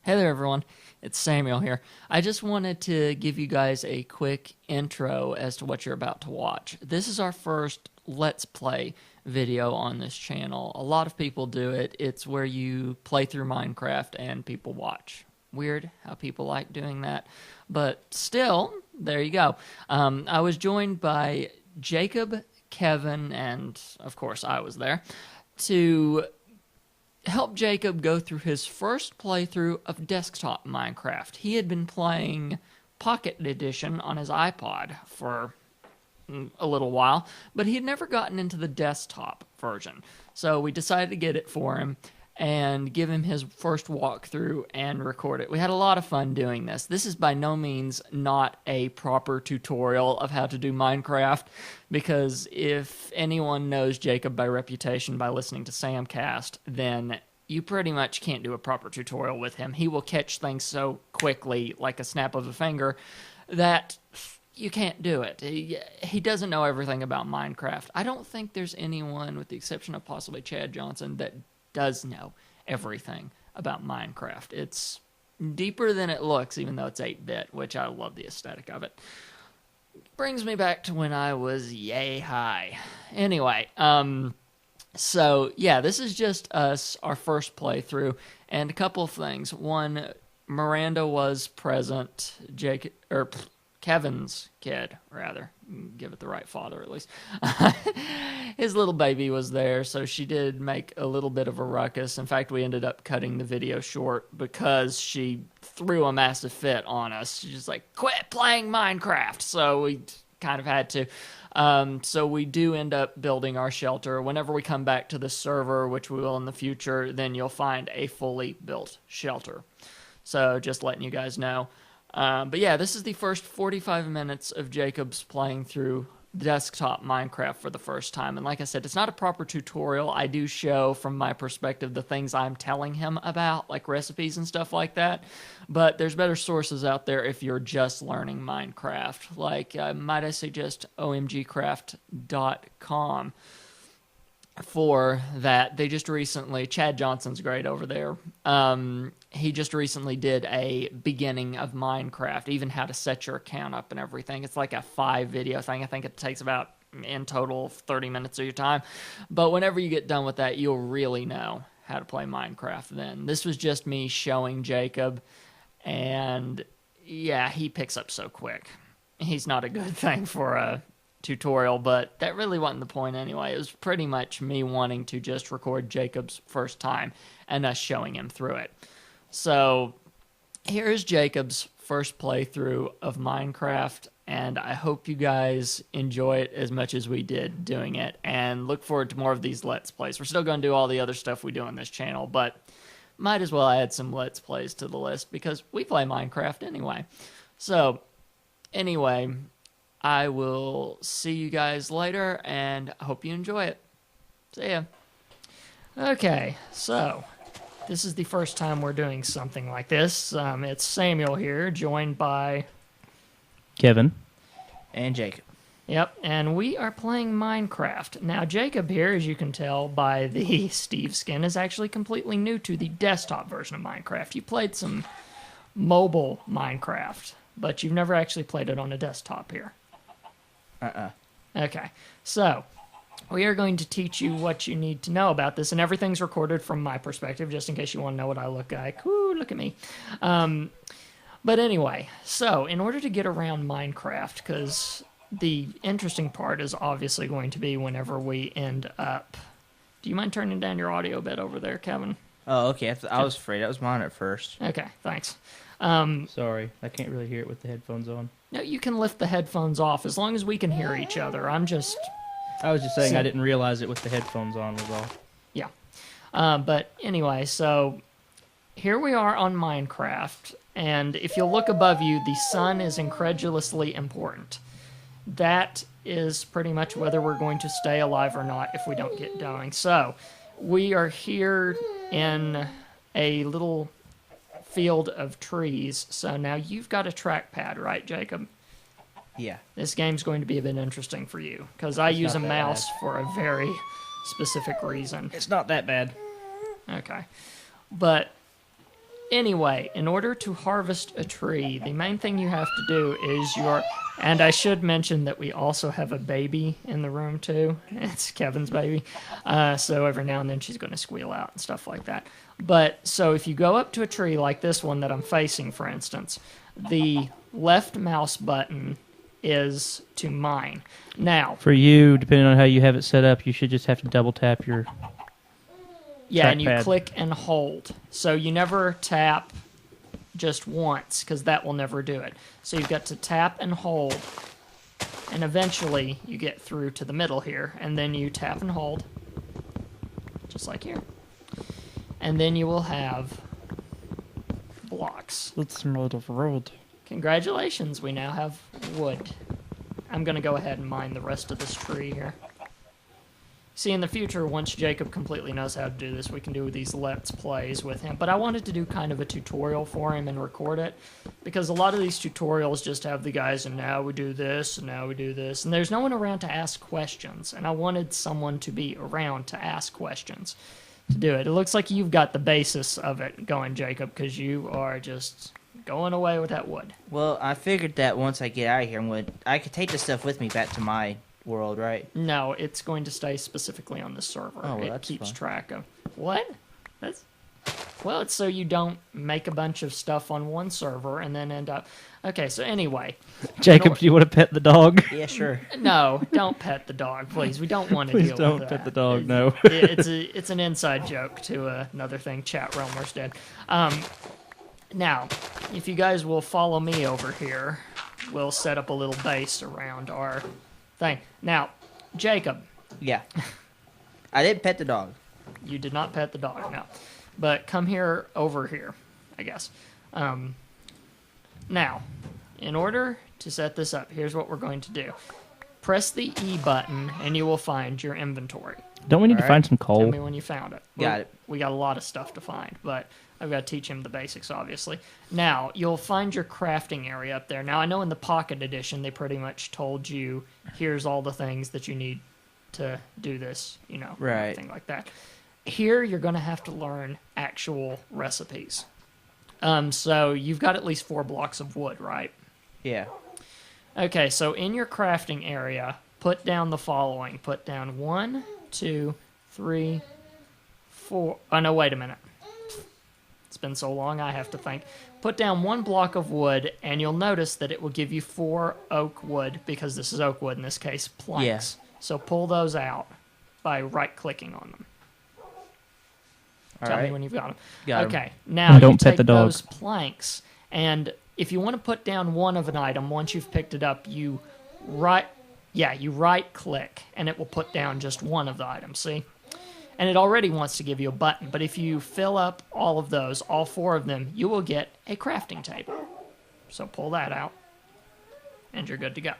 Hey there, everyone. It's Samuel here. I just wanted to give you guys a quick intro as to what you're about to watch. This is our first Let's Play video on this channel. A lot of people do it. It's where you play through Minecraft and people watch. Weird how people like doing that. But still, there you go. I was joined by Jacob, Kevin, and of course I was there to help Jacob go through his first playthrough of desktop Minecraft. He had been playing Pocket Edition on his iPod for a little while, but he had never gotten into the desktop version. So we decided to get it for him and give him his first walkthrough and record it. We had a lot of fun doing this. This is by no means not a proper tutorial of how to do Minecraft, because if anyone knows Jacob by reputation by listening to Samcast, then you pretty much can't do a proper tutorial with him. He will catch things so quickly, like a snap of a finger, that you can't do it. He doesn't know everything about Minecraft. I don't think there's anyone, with the exception of possibly Chad Johnson, that does know everything about Minecraft. It's deeper than it looks, even though it's 8-bit, which I love the aesthetic of it. Brings me back to when I was yay high. Anyway, so yeah, this is just us, our first playthrough, and a couple of things. One, Miranda was present, Kevin's kid, rather. Give it the right father, at least. His little baby was there, so she did make a little bit of a ruckus. In fact, we ended up cutting the video short because she threw a massive fit on us. She's just like, quit playing Minecraft! So we kind of had to. So we do end up building our shelter. Whenever we come back to the server, which we will in the future, then you'll find a fully built shelter. So just letting you guys know. But yeah, this is the first 45 minutes of Jacob's playing through desktop Minecraft for the first time. And like I said, it's not a proper tutorial. I do show, from my perspective, the things I'm telling him about, like recipes and stuff like that. But there's better sources out there if you're just learning Minecraft. Like, might I suggest omgcraft.com. For that, they just recently, Chad Johnson's great over there, he just recently did a beginning of Minecraft, even how to set your account up and everything. It's like a 5-video thing. I think it takes about, in total, 30 minutes of your time. But whenever you get done with that, you'll really know how to play Minecraft then. This was just me showing Jacob, and yeah, he picks up so quick. He's not a good thing for a tutorial, but that really wasn't the point anyway. It was pretty much me wanting to just record Jacob's first time and us showing him through it. So here's Jacob's first playthrough of Minecraft, and I hope you guys enjoy it as much as we did doing it, and look forward to more of these Let's Plays. We're still going to do all the other stuff we do on this channel, but might as well add some Let's Plays to the list because we play Minecraft anyway. So anyway, I will see you guys later, and I hope you enjoy it. See ya. Okay, so this is the first time we're doing something like this. It's Samuel here, joined by Kevin. And Jacob. Yep, and we are playing Minecraft. Now, Jacob here, as you can tell by the Steve skin, is actually completely new to the desktop version of Minecraft. You played some mobile Minecraft, but you've never actually played it on a desktop here. Okay, so we are going to teach you what you need to know about this, and everything's recorded from my perspective, just in case you want to know what I look like. Woo, look at me. But anyway, so in order to get around Minecraft, because the interesting part is obviously going to be whenever we end up... Do you mind turning down your audio a bit over there, Kevin? Oh, okay. I was afraid that was mine at first. Okay, thanks. Sorry, I can't really hear it with the headphones on. No, you can lift the headphones off as long as we can hear each other. I was just saying I didn't realize it with the headphones on was all. Yeah. But anyway, so here we are on Minecraft, and if you'll look above you, the sun is incredulously important. That is pretty much whether we're going to stay alive or not if we don't get going. So we are here in a little field of trees. So now you've got a trackpad, right, Jacob? Yeah. This game's going to be a bit interesting for you, because I use a mouse for a very specific reason. It's not that bad. Okay. But Anyway, in order to harvest a tree, the main thing you have to do is and I should mention that we also have a baby in the room too. It's Kevin's baby. So every now and then she's going to squeal out and stuff like that. But so if you go up to a tree like this one that I'm facing, for instance, the left mouse button is to mine. Now, For you, depending on how you have it set up, you should just have to double tap your. yeah, and you trackpad. click and hold. So you never tap just once because that will never do it. So you've got to tap and hold, and eventually you get through to the middle here, and then you tap and hold, just like here. And then you will have blocks. It's made of wood. Congratulations, we now have wood. I'm going to go ahead and mine the rest of this tree here. See, in the future, once Jacob completely knows how to do this, we can do these Let's Plays with him. But I wanted to do kind of a tutorial for him and record it, because a lot of these tutorials just have the guys, and now we do this, and now we do this, and there's no one around to ask questions, and I wanted someone to be around to ask questions to do it. It looks like you've got the basis of it going, Jacob, because you are just going away with that wood. Well, I figured that once I get out of here, I could take this stuff with me back to my world, right? No, it's going to stay specifically on the server. Oh, well, it that's keeps fine. track of what? Well, it's so you don't make a bunch of stuff on one server and then end up. Okay, so anyway, Jacob, do you want to pet the dog? Yeah, sure. no, don't pet the dog, please. We don't want to Please deal don't with pet that. the dog, no. It's an inside joke to another thing Chat Realmers did. Now, if you guys will follow me over here, we'll set up a little base around our thing. Now, Jacob, Yeah. I didn't pet the dog. you did not pet the dog, no. But come here, over here, I guess. Now, in order to set this up, here's what we're going to do. Press the E button, and you will find your inventory. Don't we need to Alright. find some Tell coal? me when you found it. Got it. We got a lot of stuff to find, but I've got to teach him the basics, obviously. Now, you'll find your crafting area up there. Now, I know in the Pocket Edition, they pretty much told you, here's all the things that you need to do this, you know, Right. everything like that. Here, you're going to have to learn actual recipes. So you've got at least 4 blocks of wood, right? Yeah. Okay, so in your crafting area, put down the following. Put down 1, 2, 3, 4. Oh, no, wait a minute. It's been so long, I have to think. Put down 1 block of wood, and you'll notice that it will give you 4 oak wood, because this is oak wood in this case, planks. So pull those out by right-clicking on them. All Tell me right. when you've got them. Got 'em. Okay, now Don't you pet take the dog. those planks, and if you want to put down one of an item, once you've picked it up, you right-click, and it will put down just one of the items, see? And it already wants to give you a button, but if you fill up all of those, all 4 of them, you will get a crafting table. So pull that out, and you're good to go.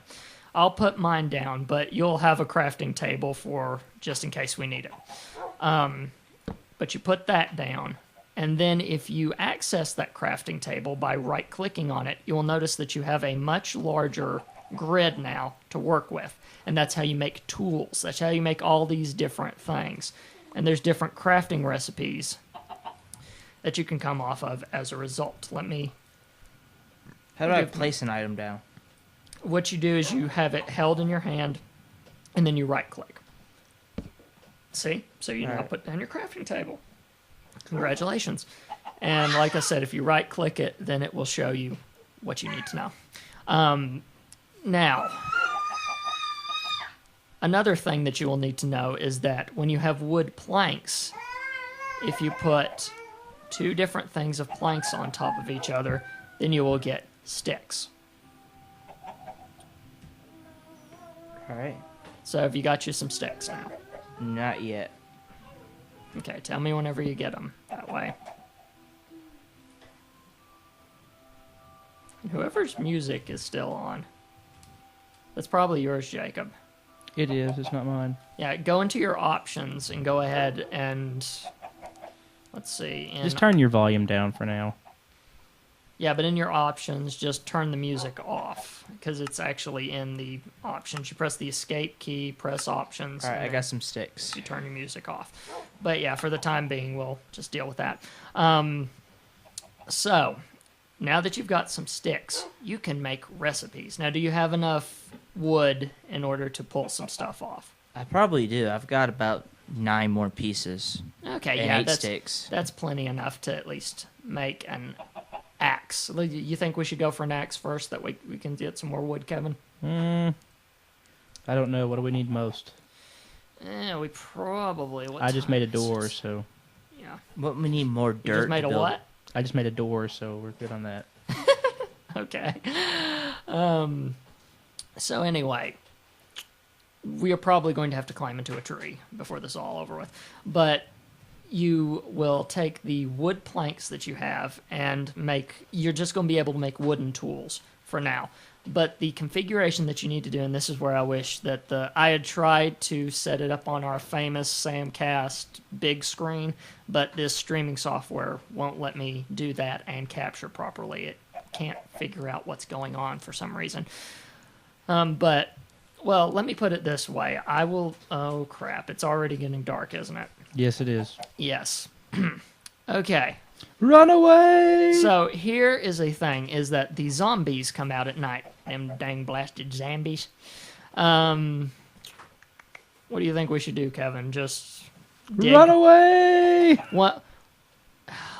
I'll put mine down, but you'll have a crafting table for just in case we need it. But you put that down, and then if you access that crafting table by right-clicking on it, you'll notice that you have a much larger grid now to work with, and that's how you make tools. That's how you make all these different things. And there's different crafting recipes that you can come off of as a result. How do I place an item down? What you do is you have it held in your hand, and then you right-click. See? So you now Alright. put down your crafting table. Congratulations. And like I said, if you right-click it, then it will show you what you need to know. Now, another thing that you will need to know is that when you have wood planks, if you put 2 different things of planks on top of each other, then you will get sticks. All right. So have you got you some sticks now? Not yet. Okay, tell me whenever you get them. That way. And whoever's music is still on. That's probably yours, Jacob. It is. It's not mine. Yeah, go into your options and go ahead and... Let's see. Just turn your volume down for now. Yeah, but in your options, just turn the music off. Because it's actually in the options. You press the escape key, press options. All right, and I then got some sticks. you turn your music off. But yeah, for the time being, we'll just deal with that. So, now that you've got some sticks, you can make recipes. Now, do you have enough wood in order to pull some stuff off? I probably do. I've got about 9 more pieces. Okay, and yeah, 8 that's sticks. that's plenty enough to at least make an axe. You think we should go for an axe first? That way we can get some more wood, Kevin? I don't know. What do we need most? We probably. I just made a time is door, this? so Yeah. What we need more dirt. You just made to a build. what? I just made a door, so we're good on that. Okay. So anyway, we are probably going to have to climb into a tree before this is all over with. But you will take the wood planks that you have and you're just going to be able to make wooden tools for now. But the configuration that you need to do, and this is where I wish that I had tried to set it up on our famous Samcast big screen, but this streaming software won't let me do that and capture properly. It can't figure out what's going on for some reason. But let me put it this way. Oh, crap. It's already getting dark, isn't it? Yes, it is. Yes. Okay. Run away! So here is a thing, is that the zombies come out at night. Them dang blasted zombies. What do you think we should do, Kevin? Just dig? Run away! What?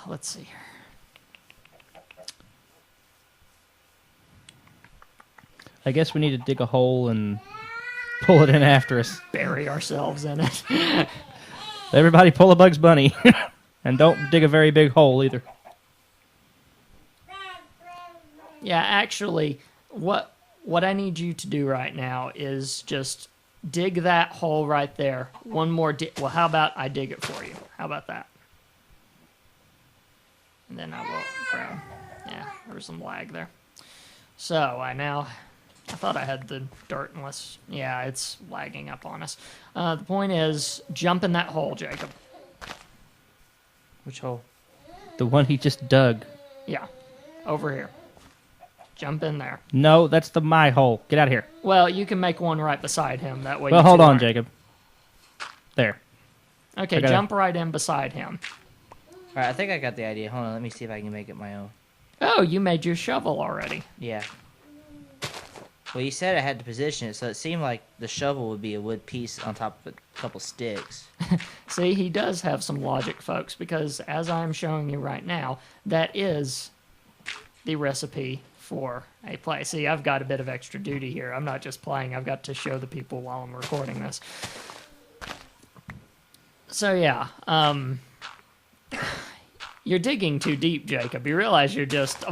Let's see here. I guess we need to dig a hole and pull it in after us. Bury ourselves in it. Everybody pull a Bugs Bunny. And don't dig a very big hole either. Yeah, actually, what I need you to do right now is just dig that hole right there. One more well, how about I dig it for you? How about that? And then I will grab. Yeah, there was some lag there. So I thought I had the dirt unless, yeah, it's lagging up on us. The point is, jump in that hole, Jacob. Which hole? The one he just dug. Yeah, over here. Jump in there. No, that's my hole. Get out of here. Well, you can make one right beside him. That way. Well, you hold two on, aren't- Jacob. There. Okay, jump right in beside him. All right, I think I got the idea. Hold on, let me see if I can make it my own. Oh, you made your shovel already. Yeah. Well, you said I had to position it, so it seemed like the shovel would be a wood piece on top of a couple sticks. See, he does have some logic, folks, because as I'm showing you right now, that is the recipe for a play. See, I've got a bit of extra duty here. I'm not just playing. I've got to show the people while I'm recording this. So, yeah. You're digging too deep, Jacob. You realize you're just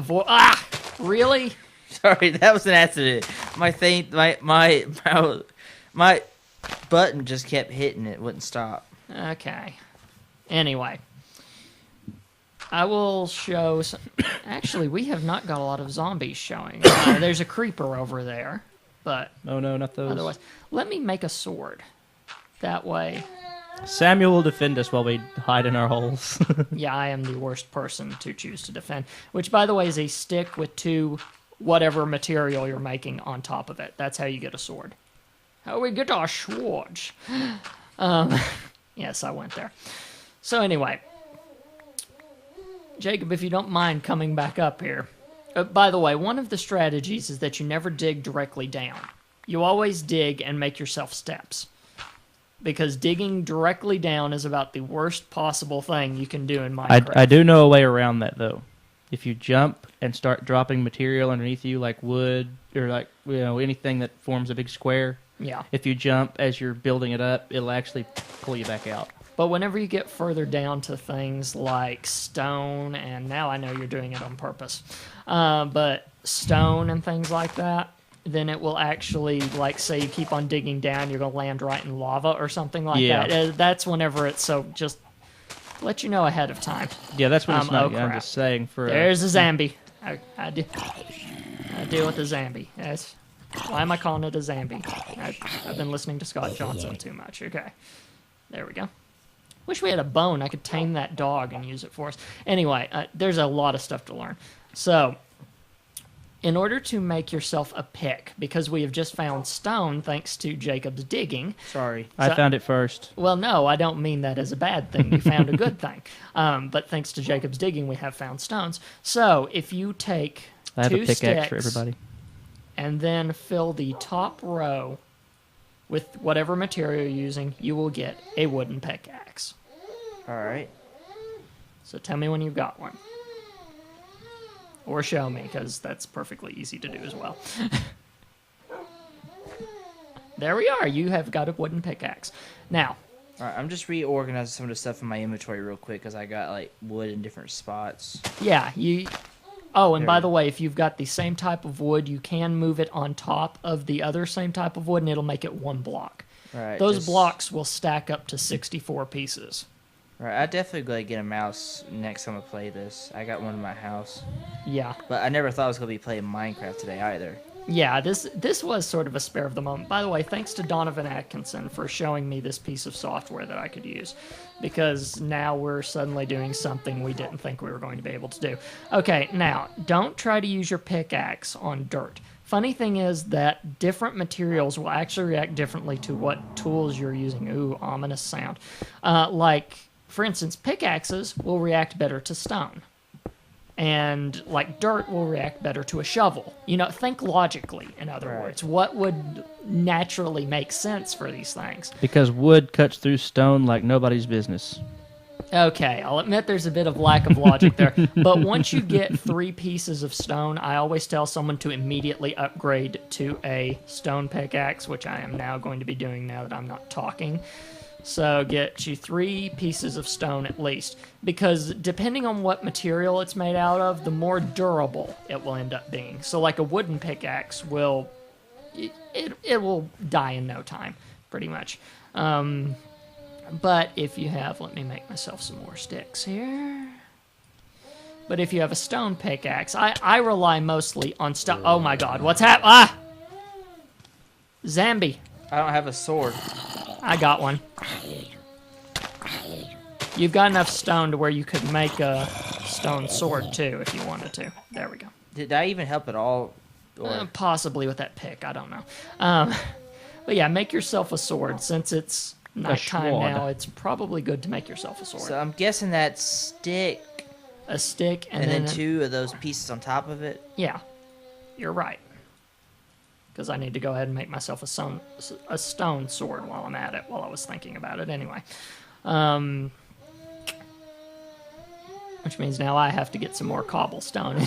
really? Sorry, that was an accident. My button just kept hitting it, wouldn't stop. Okay. Anyway. I will show some... Actually, we have not got a lot of zombies showing. There's a creeper over there, but... Oh, no, not those. Otherwise... Let me make a sword. That way... Samuel will defend us while we hide in our holes. Yeah, I am the worst person to choose to defend. Which, by the way, is a stick with 2 whatever material you're making on top of it. That's how you get a sword. How we get our swords. Yes, I went there. So anyway, Jacob, if you don't mind coming back up here. By the way, one of the strategies is that you never dig directly down. You always dig and make yourself steps. Because digging directly down is about the worst possible thing you can do in Minecraft. I do know a way around that, though. If you jump and start dropping material underneath you, like wood or like anything that forms a big square, Yeah. if you jump as you're building it up, it'll actually pull you back out. But whenever you get further down to things like stone, and now I know you're doing it on purpose, but stone and things like that, then it will actually, like, say you keep on digging down, you're going to land right in lava or something like Yeah. that. That's whenever it's so just let you know ahead of time. Yeah, that's what it's not. Oh, I'm crap. just saying for... There's a zombie. I deal with the zombie. Yes. Why am I calling it a zombie? I've been listening to Scott Johnson too much. Okay. There we go. Wish we had a bone. I could tame that dog and use it for us. Anyway, there's a lot of stuff to learn. So, in order to make yourself a pick, because we have just found stone thanks to Jacob's digging. Sorry. I found it first. Well, no, I don't mean that as a bad thing. You found a good thing. But thanks to Jacob's digging, we have found stones. So if you take I have a 2 pickaxe sticks for everybody. and then fill the top row with whatever material you're using, you will get a wooden pickaxe. All right. So tell me when you've got one. Or show me, because that's perfectly easy to do as well. There we are. You have got a wooden pickaxe. Now, All right. I'm just reorganizing some of the stuff in my inventory real quick because I got like wood in different spots. yeah, you... Oh, and There by we the way, if you've got the same type of wood, you can move it on top of the other same type of wood, and it'll make it 1 block. All right. Those blocks will stack up to 64 pieces. All right. I definitely gonna get a mouse next time I play this. I got one in my house, Yeah. but I never thought I was gonna be playing Minecraft today either. Yeah, this was sort of a spare of the moment. By the way, thanks to Donovan Atkinson for showing me this piece of software that I could use, because now we're suddenly doing something we didn't think we were going to be able to do. Okay, now, don't try to use your pickaxe on dirt. Funny thing is that different materials will actually react differently to what tools you're using. Ooh, ominous sound. Like, for instance, pickaxes will react better to stone. And like dirt will react better to a shovel. You know, think logically, in other Right. words. What would naturally make sense for these things? Because wood cuts through stone like nobody's business. Okay, I'll admit there's a bit of lack of logic there. But once you get 3 pieces of stone, I always tell someone to immediately upgrade to a stone pickaxe, which I am now going to be doing now that I'm not talking. So get you 3 pieces of stone at least, because depending on what material it's made out of, the more durable it will end up being. So like a wooden pickaxe will, it will die in no time, pretty much. But if you have, let me make myself some more sticks here. But if you have a stone pickaxe, I rely mostly on stone. Oh my god, what's happening? Ah! Zambi. I don't have a sword. I got one. You've got enough stone to where you could make a stone sword too if you wanted to. There we go. Did I even help at all? Or Possibly with that pick, I don't know. But yeah, make yourself a sword. Since it's nighttime sword. now, it's probably good to make yourself a sword. so I'm guessing that stick A stick and, and then then 2 of those pieces on top of it. Yeah, you're right. Because I need to go ahead and make myself a stone sword while I'm at it, while I was thinking about it anyway. Which means now I have to get some more cobblestone.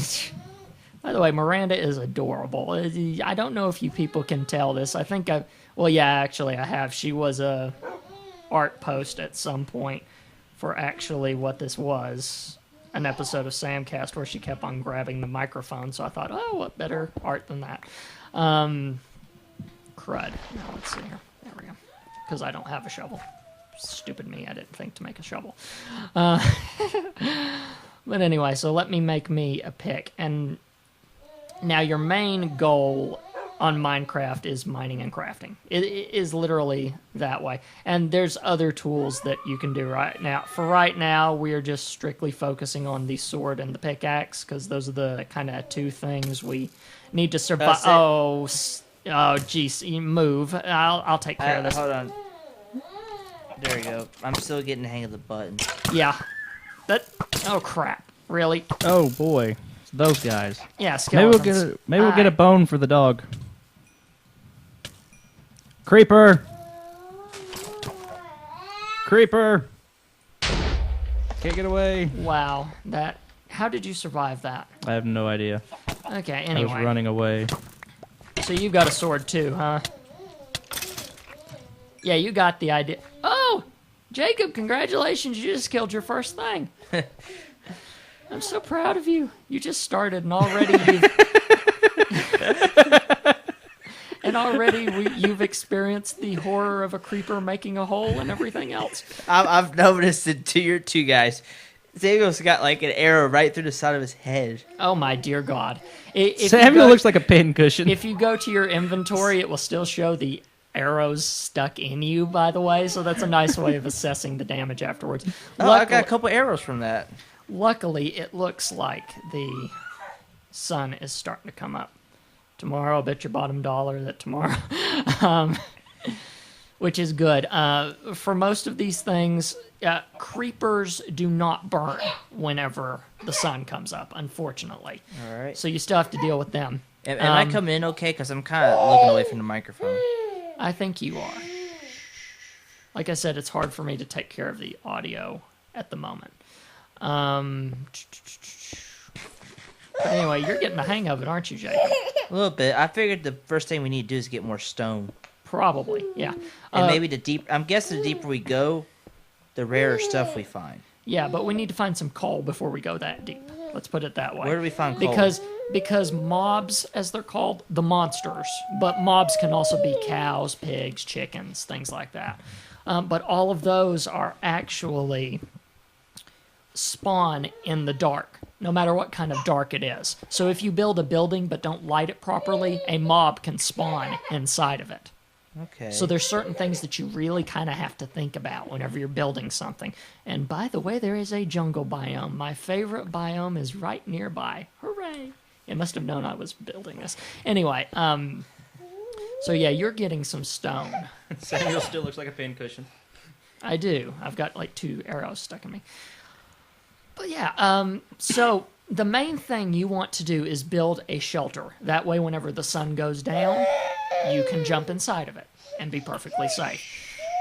By the way, Miranda is adorable. I don't know if you people can tell this. I think well, yeah, actually I have. She was a art post at some point for actually what this was. An episode of Samcast where she kept on grabbing the microphone, so I thought, oh, what better art than that? Crud. Now let's see here. There we go. Because I don't have a shovel. Stupid me, I didn't think to make a shovel. But anyway, so let me make me a pick. And now your main goal on Minecraft is mining and crafting. It is literally that way. And there's other tools that you can do right now. For right now, we are just strictly focusing on the sword and the pickaxe, because those are the kind of 2 things we need to survive. That's it. Oh, geez, you move. I'll take care of this. Hold on. There we go. I'm still getting the hang of the button. Yeah. Oh, crap. Really? Oh boy, it's those guys. Yeah, Maybe we'll skeletons. get a bone for the dog. Creeper. Creeper. Can't get away. Wow. How did you survive that? I have no idea. Okay, I anyway. was running away. So you got a sword too, huh? Yeah, you got the idea. Oh! Jacob, congratulations. You just killed your first thing. I'm so proud of you. You just started and already you've experienced the horror of a creeper making a hole and everything else. I've noticed it to your 2 guys. Samuel's got like an arrow right through the side of his head. Oh my dear God. If you Samuel go- looks like a pin cushion. If you go to your inventory, it will still show the arrows stuck in you, by the way, so that's a nice way of assessing the damage afterwards. Oh, I got a couple arrows from that. Luckily, it looks like the sun is starting to come up. Tomorrow, I'll bet your bottom dollar that tomorrow, um, which is good. For most of these things, creepers do not burn whenever the sun comes up, unfortunately. All right. So you still have to deal with them. Am I coming in okay? Because I'm kind of looking away from the microphone. I think you are. Like I said, it's hard for me to take care of the audio at the moment. But anyway, you're getting the hang of it, aren't you, Jacob? A little bit. I figured the first thing we need to do is get more stone. Probably, yeah. And maybe I'm guessing the deeper we go, the rarer stuff we find. Yeah, but we need to find some coal before we go that deep. Let's put it that way. Where do we find coal? Because mobs, as they're called, the monsters, but mobs can also be cows, pigs, chickens, things like that. But all of those are actually spawn in the dark, no matter what kind of dark it is. So if you build a building but don't light it properly, a mob can spawn inside of it. Okay. So there's certain things that you really kind of have to think about whenever you're building something. And by the way, there is a jungle biome. My favorite biome is right nearby. Hooray! It must have known I was building this. Anyway, so yeah, you're getting some stone. Samuel still looks like a pincushion. I do. I've got like 2 arrows stuck in me. But yeah, so the main thing you want to do is build a shelter. That way, whenever the sun goes down, you can jump inside of it and be perfectly safe.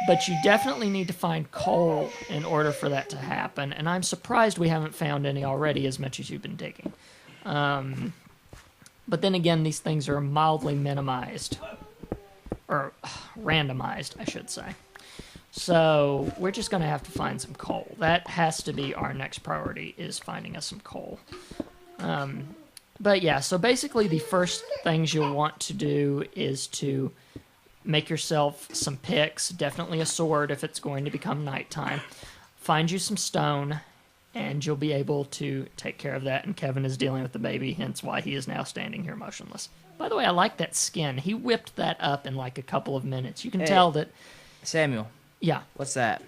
But you definitely need to find coal in order for that to happen. And I'm surprised we haven't found any already as much as you've been digging. But then again, these things are mildly minimized. Or randomized, I should say. So we're just going to have to find some coal. That has to be our next priority, is finding us some coal. But yeah, so basically the first things you'll want to do is to make yourself some picks, definitely a sword if it's going to become nighttime. Find you some stone, and you'll be able to take care of that. And Kevin is dealing with the baby, hence why he is now standing here motionless. By the way, I like that skin. He whipped that up in like a couple of minutes. You can tell that... Samuel. Yeah. What's that?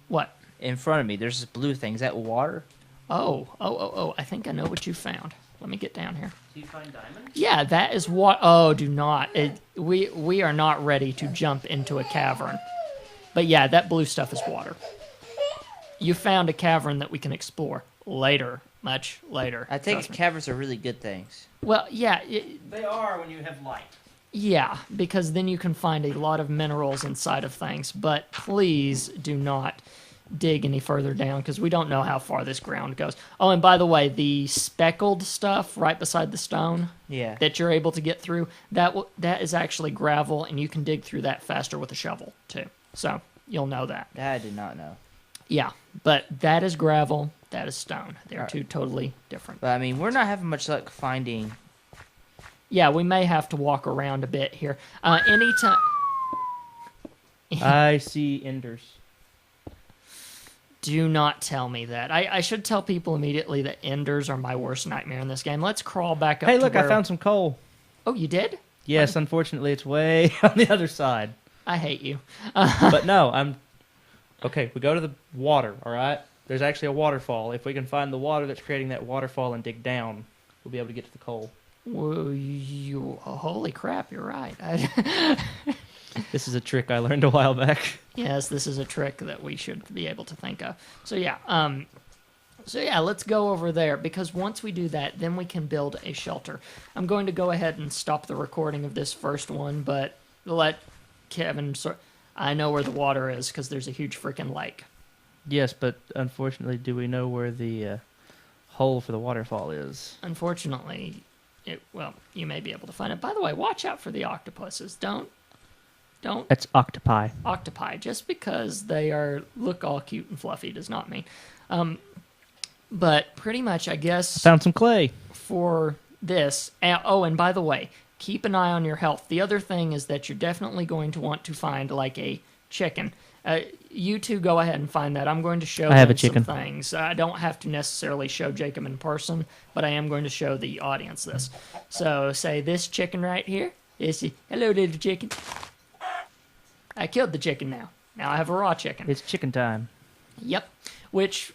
What? In front of me, there's this blue thing. Is that water? Oh, I think I know what you found. Let me get down here. Do you find diamonds? Yeah, that is what... Oh, do not. We are not ready to jump into a cavern. But yeah, that blue stuff is water. You found a cavern that we can explore later, much later. I think caverns are really good things. Well, yeah. They are when you have light. Yeah, because then you can find a lot of minerals inside of things. But please do not dig any further down, because we don't know how far this ground goes. Oh, and by the way, the speckled stuff right beside the stone that you're able to get through, that is actually gravel, and you can dig through that faster with a shovel, too. So you'll know that. That I did not know. Yeah, but that is gravel, that is stone. They're two totally different. But, I mean, we're not having much luck finding... Yeah, we may have to walk around a bit here. Anytime... I see enders. Do not tell me that. I should tell people immediately that enders are my worst nightmare in this game. Let's crawl back up Hey, to look, where... I found some coal. Oh, you did? Yes, unfortunately, it's way on the other side. I hate you. But no, Okay, we go to the water, all right? There's actually a waterfall. If we can find the water that's creating that waterfall and dig down, we'll be able to get to the coal. Well, holy crap, you're right. This is a trick I learned a while back. Yes, this is a trick that we should be able to think of. So yeah, let's go over there, because once we do that, then we can build a shelter. I'm going to go ahead and stop the recording of this first one, but let Kevin... I know where the water is, because there's a huge freaking lake. Yes, but unfortunately, do we know where the hole for the waterfall is? Unfortunately, you may be able to find it. By the way, watch out for the octopuses. Don't. That's octopi. Octopi. Just because they look all cute and fluffy does not mean. But pretty much, I guess. Found some clay for this. And by the way, keep an eye on your health. The other thing is that you're definitely going to want to find like a chicken. You two go ahead and find that. I'm going to show them some things. I don't have to necessarily show Jacob in person, but I am going to show the audience this. So say this chicken right here. Hello, little chicken. I killed the chicken now. Now I have a raw chicken. It's chicken time. Yep. Which,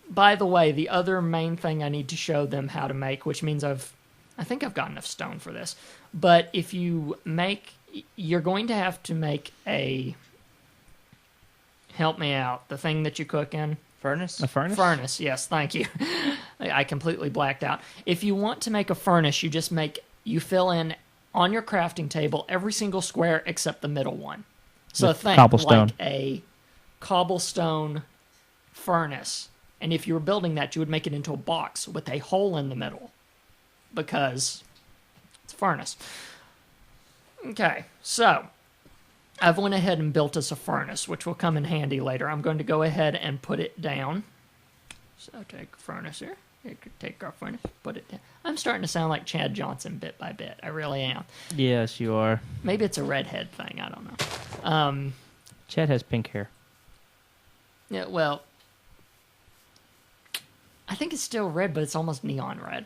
by the way, the other main thing I need to show them how to make, which means I've I think I've got enough stone for this. But if you make, you're going to have to make a, help me out, the thing that you cook in. Furnace? A furnace? Furnace, yes, thank you. I completely blacked out. If you want to make a furnace, you fill in on your crafting table every single square except the middle one. So With think cobblestone. like a cobblestone furnace. And if you were building that, you would make it into a box with a hole in the middle because it's a furnace. Okay, so I've went ahead and built us a furnace, which will come in handy later. I'm going to go ahead and put it down. So take a furnace here. Take our furnace, put it down. I'm starting to sound like Chad Johnson bit by bit. I really am. Yes, you are. Maybe it's a redhead thing. I don't know. Chad has pink hair. Yeah, well, I think it's still red, but it's almost neon red.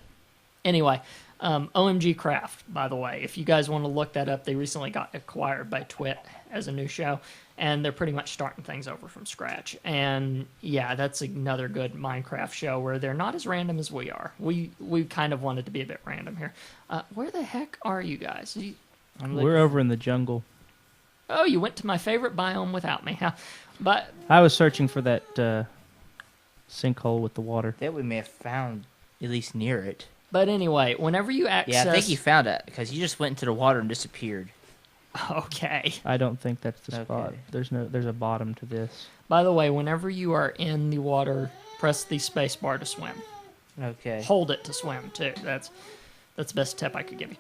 Anyway, OMG Craft, by the way. If you guys want to look that up, they recently got acquired by Twit as a new show, and they're pretty much starting things over from scratch. And yeah, that's another good Minecraft show where they're not as random as we are. We kind of wanted to be a bit random here. Where the heck are you guys? We're over in the jungle. Oh, you went to my favorite biome without me, huh? But I was searching for that sinkhole with the water. That we may have found at least near it. But anyway, whenever you access... Yeah, I think you found it because you just went into the water and disappeared. Okay. I don't think that's the spot. Okay. There's a bottom to this. By the way, whenever you are in the water, press the space bar to swim. Okay. Hold it to swim, too. That's the best tip I could give you.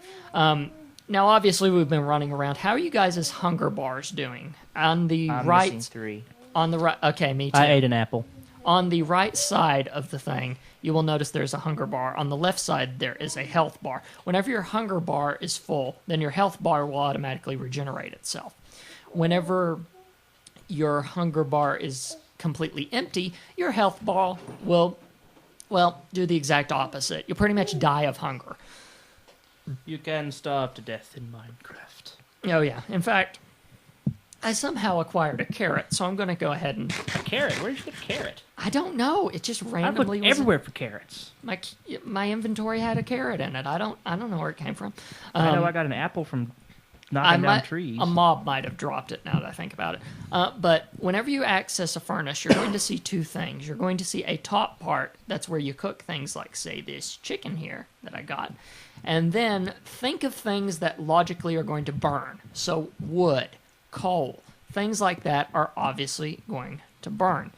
Now, obviously, we've been running around. How are you guys' hunger bars doing? On the I'm right... missing 3. On the right... Okay, me too. I ate an apple. On the right side of the thing, you will notice there's a hunger bar. On the left side, there is a health bar. Whenever your hunger bar is full, then your health bar will automatically regenerate itself. Whenever your hunger bar is completely empty, your health bar will, well, do the exact opposite. You'll pretty much die of hunger. You can starve to death in Minecraft. Oh, yeah. In fact, I somehow acquired a carrot, so I'm going to go ahead and... A carrot? Where did you get a carrot? I don't know. It just I randomly looked everywhere for carrots. My inventory had a carrot in it. I don't know where it came from. I know I got an apple from knocking down trees. A mob might have dropped it now that I think about it. But whenever you access a furnace, you're going to see two things. You're going to see a top part. That's where you cook things like, say, this chicken here that I got. And then think of things that logically are going to burn. So wood, coal, things like that are obviously going to burn.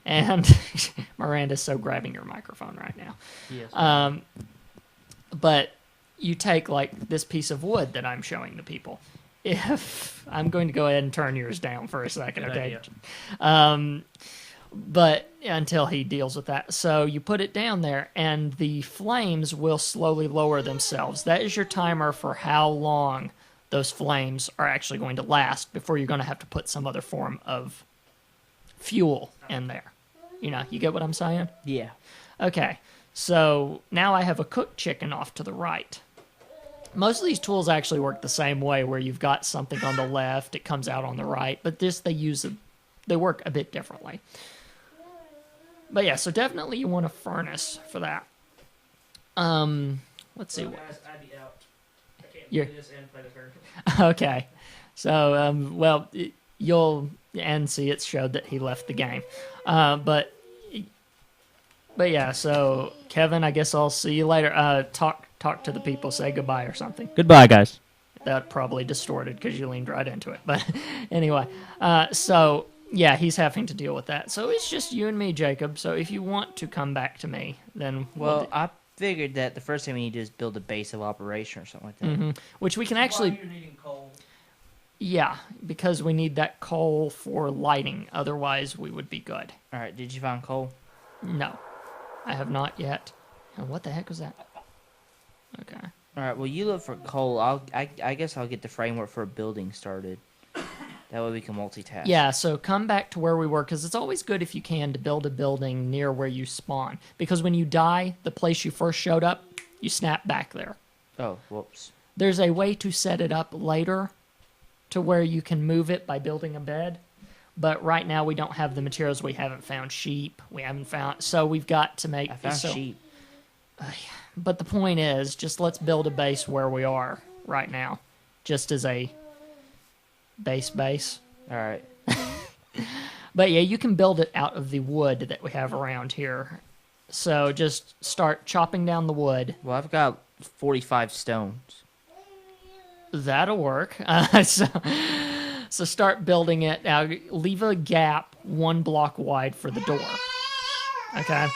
And Miranda's so grabbing your microphone right now. Yes. But you take like this piece of wood that I'm showing the people. If I'm going to go ahead and turn yours down for a second, Good okay? idea. But until he deals with that. So you put it down there, and the flames will slowly lower themselves. That is your timer for how long those flames are actually going to last before you're going to have to put some other form of fuel in there. You know, you get what I'm saying? Yeah. Okay, so now I have a cooked chicken off to the right. Most of these tools actually work the same way, where you've got something on the left, it comes out on the right, but they work a bit differently. But yeah, so definitely you want a furnace for that. Let's see. guys, I'd be out. I can't You're- play this and play the turn. Okay, so well, you'll and see it showed that he left the game, but yeah. So Kevin, I guess I'll see you later. Talk to the people, say goodbye or something. Goodbye, guys. That probably distorted because you leaned right into it. But anyway, so yeah, he's having to deal with that. So it's just you and me, Jacob. So if you want to come back to me, then Well, I figured that the first thing we need to do is build a base of operation or something like that. which we can actually, you're needing coal. yeah, because we need that coal for lighting. Otherwise, we would be good. All right, did you find coal? No, I have not yet. And what the heck was that? Okay. All right, well, you look for coal. I guess I'll get the framework for a building started. That way we can multitask. Yeah, so come back to where we were, because it's always good if you can to build a building near where you spawn. Because when you die, the place you first showed up, you snap back there. Oh, whoops. There's a way to set it up later to where you can move it by building a bed. But right now we don't have the materials. We haven't found sheep. We haven't found... So we've got to make... I found so, sheep. But the point is, just let's build a base where we are right now. Just as a base. All right. But yeah, you can build it out of the wood that we have around here. So just start chopping down the wood. Well, I've got 45 stones. That'll work. So start building it. Now leave a gap 1 block wide for the door. Okay?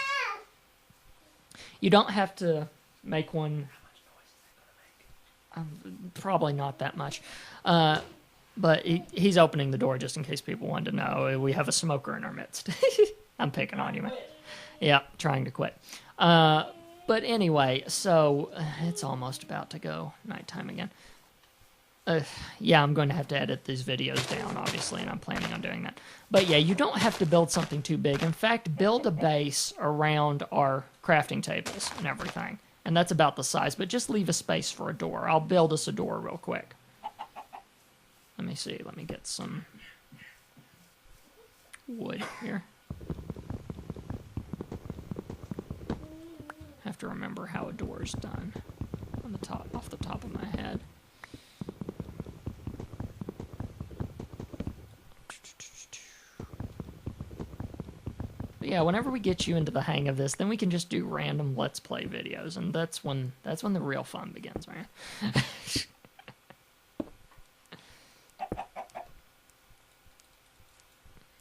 You don't have to make one. Probably not that much. But he's opening the door just in case people wanted to know. We have a smoker in our midst. I'm picking on you, man. Yeah, trying to quit. But anyway, so it's almost about to go nighttime again. Yeah, I'm going to have to edit these videos down, obviously, and I'm planning on doing that. But yeah, you don't have to build something too big. In fact, build a base around our crafting tables and everything. And that's about the size, but just leave a space for a door. I'll build us a door real quick. Let me see. Let me get some wood here. Have to remember how a door is done on the top, off the top of my head. But yeah, whenever we get you into the hang of this, then we can just do random Let's Play videos, and that's when the real fun begins, man.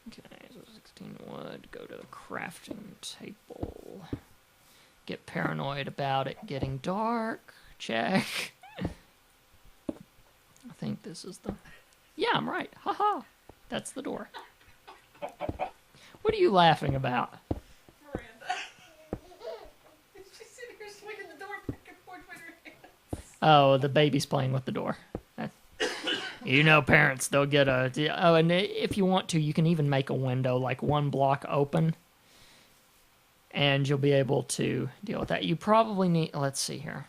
Okay, so 16 wood, go to the crafting table. Get paranoid about it getting dark. Check. I think this is the... Yeah, I'm right. Haha. That's the door. What are you laughing about? Miranda. She's sitting here swinging the door back and forth with her hands. Oh, the baby's playing with the door. You know, parents, they'll get a... Oh, and if you want to, you can even make a window, like 1 block open. And you'll be able to deal with that. You probably need... Let's see here.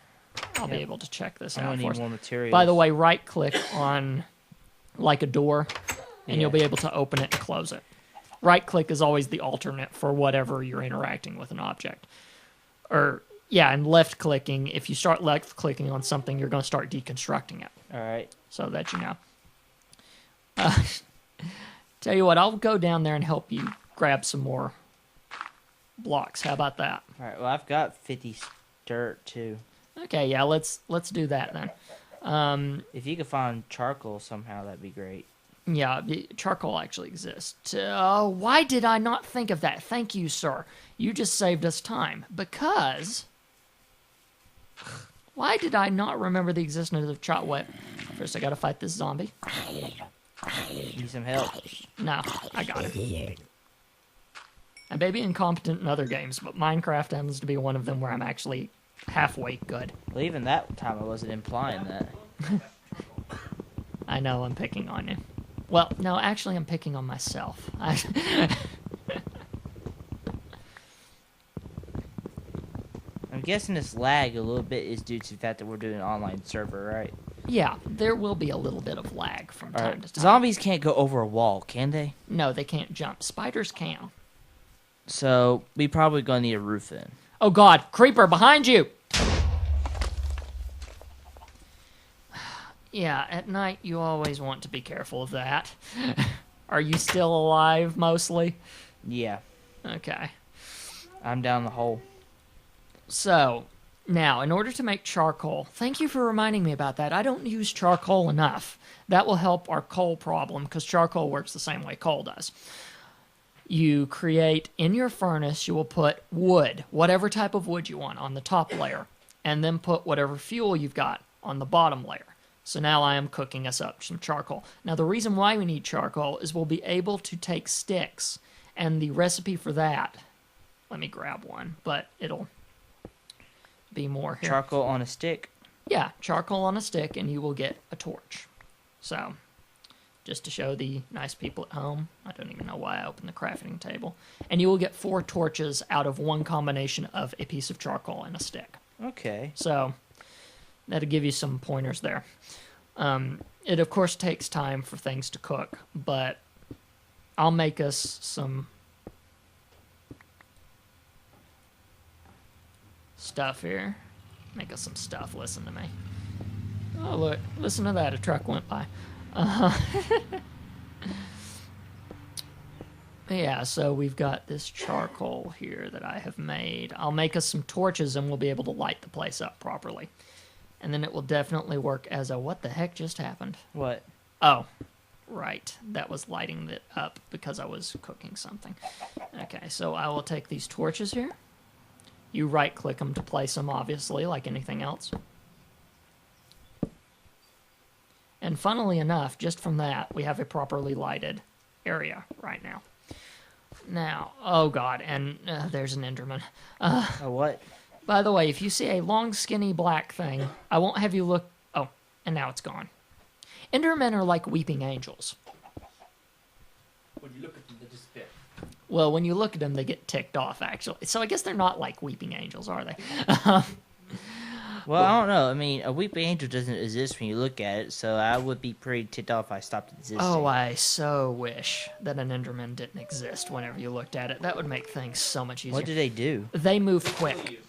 I'll be able to check this I'm out gonna for need us. more materials. By the way, right-click on, like, a door, and Yeah. you'll be able to open it and close it. Right-click is always the alternate for whatever you're interacting with an object. Or, yeah, and left-clicking, if you start left-clicking on something, you're going to start deconstructing it, All right. so that you know. Tell you what, I'll go down there and help you grab some more blocks. How about that? All right. Well, I've got 50 dirt too. Okay, yeah, let's do that then. If you could find charcoal somehow, that'd be great. Yeah, charcoal actually exists. Why did I not think of that? Thank you, sir. You just saved us time. Because... Why did I not remember the existence of chop whip? First, I gotta fight this zombie. Need some help. No, I got it. I may be incompetent in other games, but Minecraft happens to be one of them where I'm actually halfway good. Well, even that time I wasn't implying that. I know, I'm picking on you. Well, no, actually, I'm picking on myself. I'm guessing this lag a little bit is due to the fact that we're doing an online server, right? Yeah, there will be a little bit of lag from All time right. to time. Zombies can't go over a wall, can they? No, they can't jump. Spiders can. So we probably gonna need a roof then. Oh god, creeper behind you! Yeah, at night you always want to be careful of that. Are you still alive, mostly? Yeah, Okay. I'm down the hole. So, now, in order to make charcoal, thank you for reminding me about that. I don't use charcoal enough. That will help our coal problem, because charcoal works the same way coal does. You create, in your furnace, you will put wood, whatever type of wood you want, on the top layer, and then put whatever fuel you've got on the bottom layer. So now I am cooking us up some charcoal. Now, the reason why we need charcoal is we'll be able to take sticks, and the recipe for that, let me grab one, but it'll be more here. Charcoal on a stick. Yeah, charcoal on a stick, and you will get a torch. So, just to show the nice people at home, I don't even know why I opened the crafting table. And you will get 4 torches out of one combination of a piece of charcoal and a stick. Okay. So, that'll give you some pointers there. It, of course, takes time for things to cook, but I'll make us some stuff here. make us some stuff. Listen to me. Oh, look. Listen to that. A truck went by. Yeah, so we've got this charcoal here that I have made. I'll make us some torches and we'll be able to light the place up properly. And then it will definitely work as a... What the heck just happened? What? Oh, right. That was lighting it up because I was cooking something. Okay, so I will take these torches here. You right-click them to place them, obviously, like anything else. And funnily enough, just from that, we have a properly lighted area right now. Now, oh god, and there's an Enderman. Oh, what? By the way, if you see a long, skinny black thing, I won't have you look... Oh, and now it's gone. Endermen are like weeping angels. When you look at them, they disappear. Well, when you look at them, they get ticked off, actually. So I guess they're not like weeping angels, are they? Well, I don't know. I mean, a weeping angel doesn't exist when you look at it, so I would be pretty ticked off if I stopped existing. Oh, I so wish that an Enderman didn't exist whenever you looked at it. That would make things so much easier. What do they do? They move quick.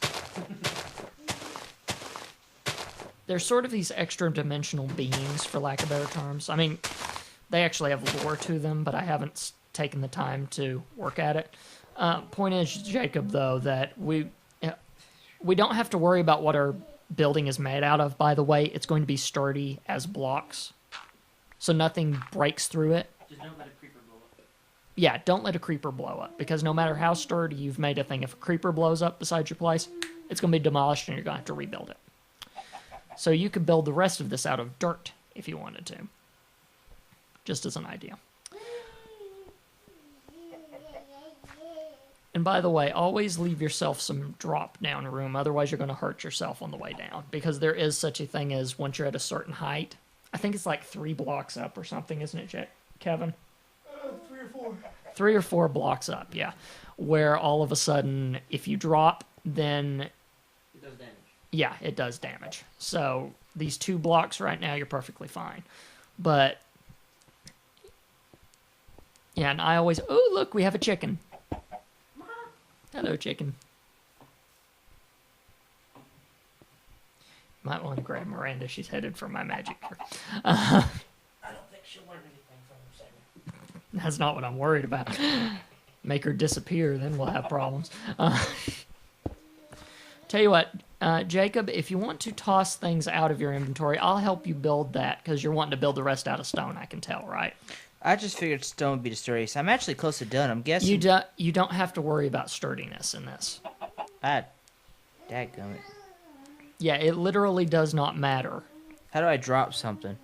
They're sort of these extra-dimensional beings, for lack of better terms. I mean, they actually have lore to them, but I haven't taken the time to work at it. Point is, Jacob, though, that we don't have to worry about what our building is made out of. By the way, it's going to be sturdy as blocks, so nothing breaks through it. Just don't let a creeper blow up. Yeah, don't let a creeper blow up, because no matter how sturdy you've made a thing, if a creeper blows up beside your place, it's going to be demolished and you're going to have to rebuild it. So you could build the rest of this out of dirt if you wanted to, just as an idea. And by the way, always leave yourself some drop-down room, otherwise you're going to hurt yourself on the way down, because there is such a thing as once you're at a certain height, I think it's like 3 blocks up or something, isn't it, Kevin? 3 or 4. 3 or 4 blocks up, yeah, where all of a sudden, if you drop, then... It does damage. Yeah, it does damage. So these 2 blocks right now, you're perfectly fine. But, yeah, and I always... Oh, look, we have a chicken. Hello, chicken. Might want to grab Miranda. She's headed for my magic. I don't think she'll learn anything from her segment. That's not what I'm worried about. Make her disappear, then we'll have problems. Tell you what, Jacob, if you want to toss things out of your inventory, I'll help you build that, because you're wanting to build the rest out of stone, I can tell, right? I just figured stone would be the sturdiest. I'm actually close to done. I'm guessing. You don't have to worry about sturdiness in this. Dadgummit. Yeah, it literally does not matter. How do I drop something?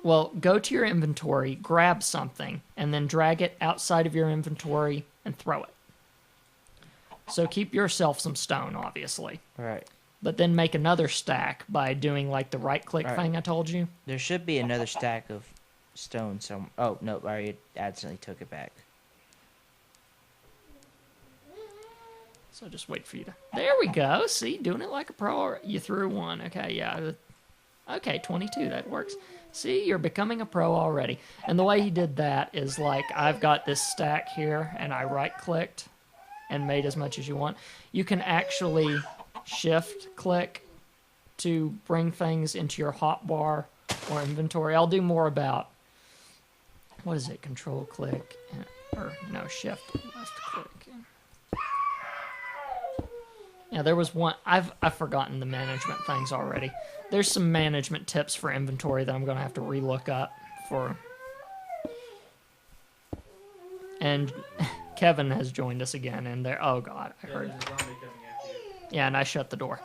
Well, go to your inventory, grab something, and then drag it outside of your inventory and throw it. So keep yourself some stone, obviously. All right. But then make another stack by doing like the right-click All right. thing I told you. There should be another stack of stone somewhere. Oh, no, I already accidentally took it back. So just wait for you to... There we go. See, doing it like a pro. You threw 1. Okay, yeah. Okay, 22. That works. See, you're becoming a pro already. And the way he did that is like, I've got this stack here, and I right-clicked and made as much as you want. You can actually shift-click to bring things into your hotbar or inventory. I'll do more about... What is it? Control-click? Or, no, shift-left-click. Yeah, there was one... I've forgotten the management things already. There's some management tips for inventory that I'm going to have to relook up for... And Kevin has joined us again, and there... Oh, God, I heard... There's a zombie coming after you. Yeah, and I shut the door.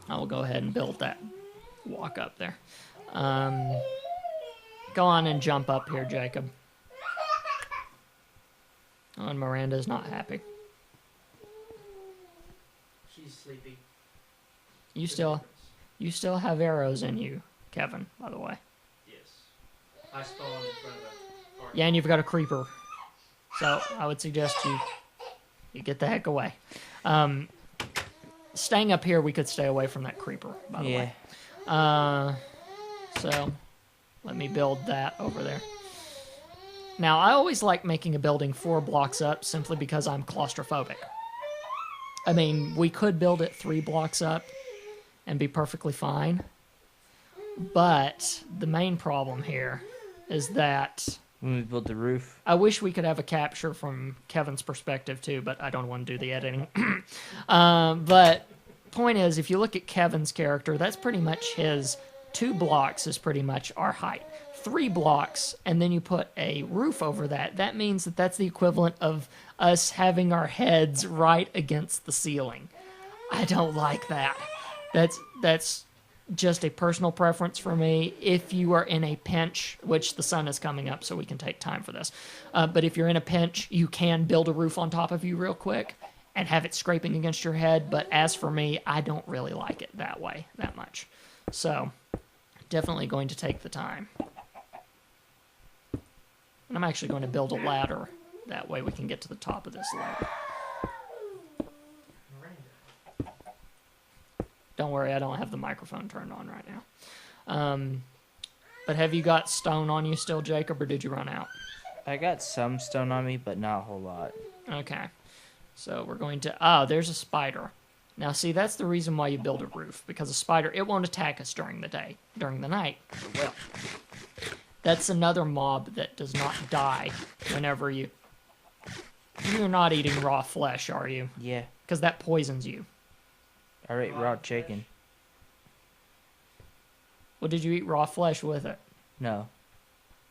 I will go ahead and build that walk up there. Go on and jump up here, Jacob. Oh, and Miranda's not happy. She's sleepy. You still have arrows in you, Kevin, by the way. Yes. I spawned in front of a park. Yeah, and you've got a creeper. So I would suggest you get the heck away. Staying up here, we could stay away from that creeper, by the way. So let me build that over there. Now, I always like making a building 4 blocks up simply because I'm claustrophobic. I mean, we could build it 3 blocks up and be perfectly fine. But the main problem here is that When we built the roof. I wish we could have a capture from Kevin's perspective too, but I don't want to do the editing. But point is, if you look at Kevin's character, that's pretty much his 2 blocks is pretty much our height. 3 blocks, and then you put a roof over that. That means that that's the equivalent of us having our heads right against the ceiling. I don't like that. That's just a personal preference for me. If you are in a pinch, which the sun is coming up, so we can take time for this. But if you're in a pinch, you can build a roof on top of you real quick and have it scraping against your head. But as for me, I don't really like it that way, that much. So definitely going to take the time. And I'm actually going to build a ladder. That way we can get to the top of this ladder. Don't worry, I don't have the microphone turned on right now. But have you got stone on you still, Jacob, or did you run out? I got some stone on me, but not a whole lot. Okay. So we're going to... Oh, there's a spider. Now, see, that's the reason why you build a roof. Because a spider, it won't attack us during the day. During the night, it will. That's another mob that does not die whenever you... You're not eating raw flesh, are you? Yeah. Because that poisons you. I ate raw chicken. Well, did you eat raw flesh with it? No.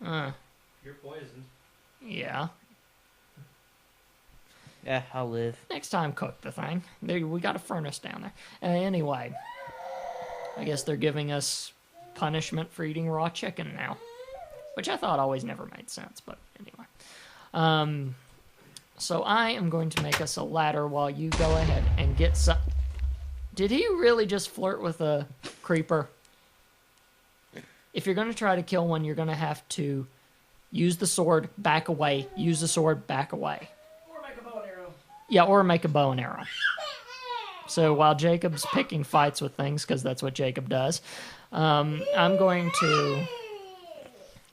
You're poisoned. Yeah. Yeah, I'll live. Next time, cook the thing. There, we got a furnace down there. Anyway, I guess they're giving us punishment for eating raw chicken now, which I thought always never made sense, but anyway. So I am going to make us a ladder while you go ahead and get some... Did he really just flirt with a creeper? If you're going to try to kill one, you're going to have to use the sword, back away, use the sword, back away. Or make a bow and arrow. Yeah, or make a bow and arrow. So while Jacob's picking fights with things, because that's what Jacob does, I'm going to...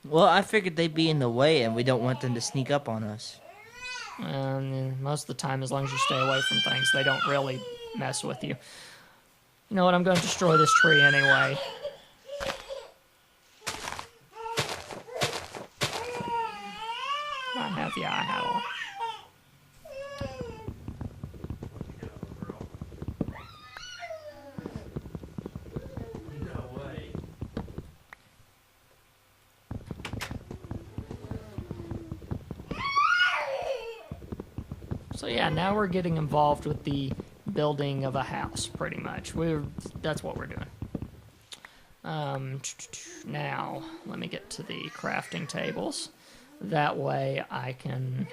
Well, I figured they'd be in the way, and we don't want them to sneak up on us. Most of the time, as long as you stay away from things, they don't really mess with you. You know what? I'm going to destroy this tree anyway. I have one. No way. So yeah, now we're getting involved with the building of a house, pretty much. That's what we're doing. Now, let me get to the crafting tables. That way I can...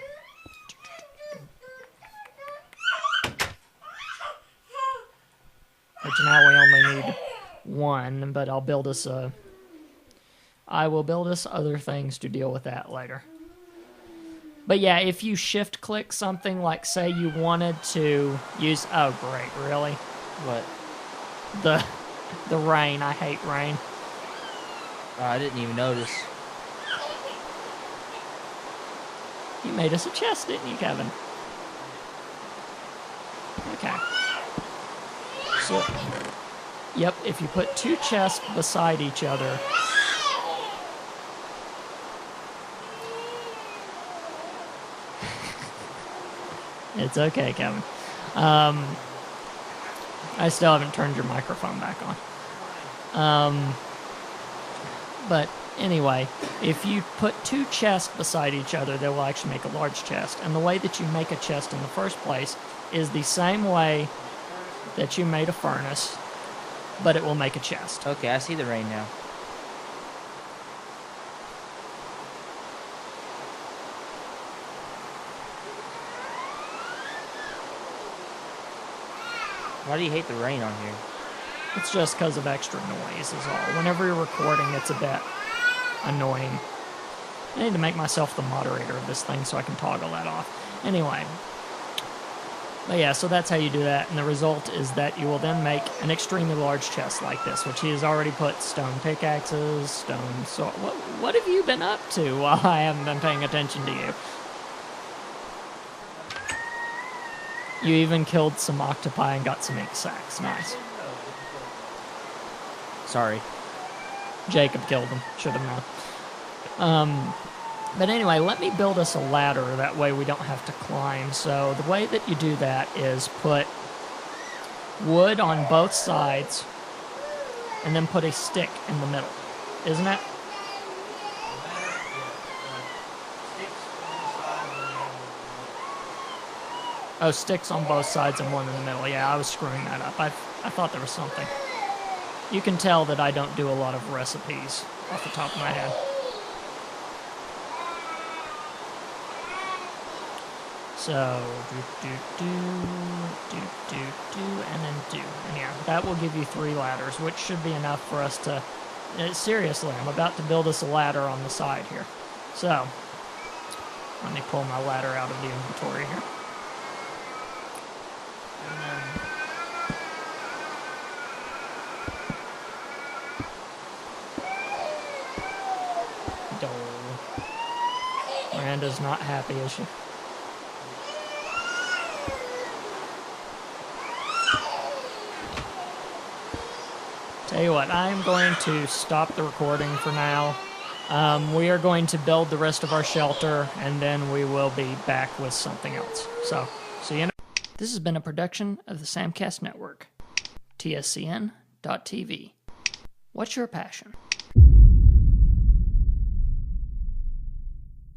Which now we only need 1, but I'll build us a... I will build us other things to deal with that later. But yeah, if you shift click something, like say you wanted to use... Oh, great, really? What? The rain. I hate rain. Oh, I didn't even notice. You made us a chest, didn't you, Kevin? Okay. So, yep, if you put 2 chests beside each other... It's okay, Kevin. I still haven't turned your microphone back on. But anyway, if you put 2 chests beside each other, they will actually make a large chest. And the way that you make a chest in the first place is the same way that you made a furnace, but it will make a chest. Okay, I see the rain now. Why do you hate the rain on here? It's just because of extra noise is all. Whenever you're recording, it's a bit annoying. I need to make myself the moderator of this thing so I can toggle that off. Anyway, But yeah, so that's how you do that, and the result is that you will then make an extremely large chest like this, which he has already put stone pickaxes, stone sword. What have you been up to while I haven't been paying attention to you? You even killed some octopi and got some ink sacks. Nice. Sorry. Jacob killed them. Should have known. But anyway, let me build us a ladder. That way we don't have to climb. So the way that you do that is put wood on both sides and then put a stick in the middle. Isn't it? Oh, sticks on both sides and one in the middle. Yeah, I was screwing that up. I thought there was something. You can tell that I don't do a lot of recipes off the top of my head. So, and then do. And yeah, that will give you 3 ladders, which should be enough for us to... seriously, I'm about to build us a ladder on the side here. So, let me pull my ladder out of the inventory here. And then... Dole. Miranda's not happy, is she? Tell you what, I'm going to stop the recording for now. We are going to build the rest of our shelter, and then we will be back with something else. So, see you. This has been a production of the Samcast Network. TSCN.TV. What's your passion?